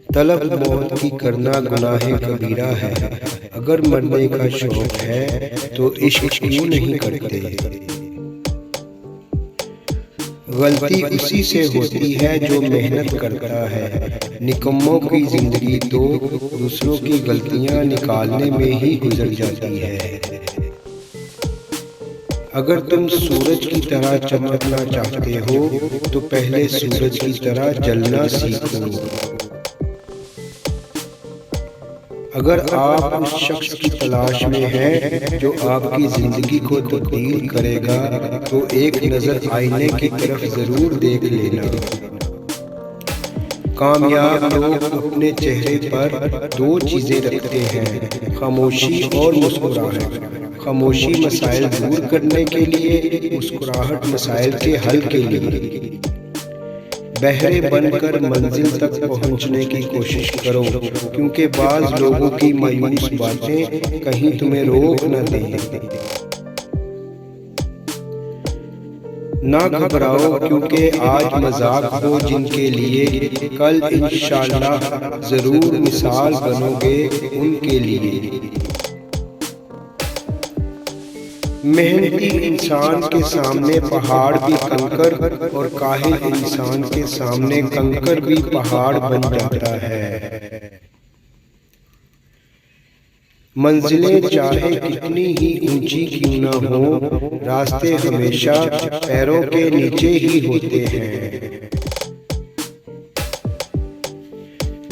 तलब मौत की करना गुनाहे कबीरा है। अगर मरने का शौक है तो इश्क क्यों नहीं करते। गलती उसी से होती है जो मेहनत करता है। निकम्मों की जिंदगी तो दूसरों की गलतियां निकालने में ही गुजर जाती है। अगर तुम सूरज की तरह चमकना चाहते हो तो पहले सूरज की तरह जलना सीखो। अगर आप उस शख्स की तलाश में हैं जो आपकी ज़िंदगी को तब्दील करेगा तो एक नज़र आईने की तरफ ज़रूर देख लेना। कामयाब लोग अपने चेहरे पर दो चीज़ें रखते हैं, खामोशी और मुस्कुराहट। खामोशी मसाइल दूर करने के लिए, मुस्कुराहट मसाइल के हल के लिए। बहरे बनकर मंजिल तक पहुंचने की कोशिश करो, क्योंकि बाज़ लोगों की मायूस बातें कहीं तुम्हें रोक न दें। ना घबराओ, क्योंकि आज मजाक हो जिनके लिए, कल इंशाअल्लाह ज़रूर मिसाल बनोगे उनके लिए। मेहनती इंसान के सामने पहाड़ भी कंकर और काहिल इंसान के सामने कंकर भी पहाड़ बन जाता है। मंजिलें चाहे कितनी ही ऊंची क्यों न हो, रास्ते हमेशा पैरों के नीचे ही होते हैं।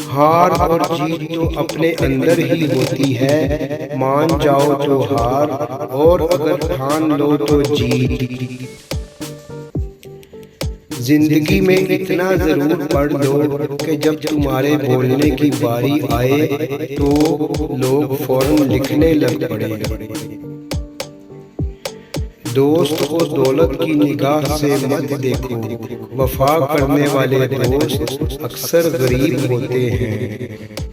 हार और जीत तो अपने अंदर ही होती है। मान जाओ तो हार और अगर ठान लो तो जीत। जिंदगी में इतना जरूर पढ़ लो कि जब तुम्हारे बोलने की बारी आए तो लोग फौरन लिखने लग पड़े। दोस्त को दौलत की निगाह से मत देखो, वफा करने वाले दोस्त अक्सर गरीब होते हैं।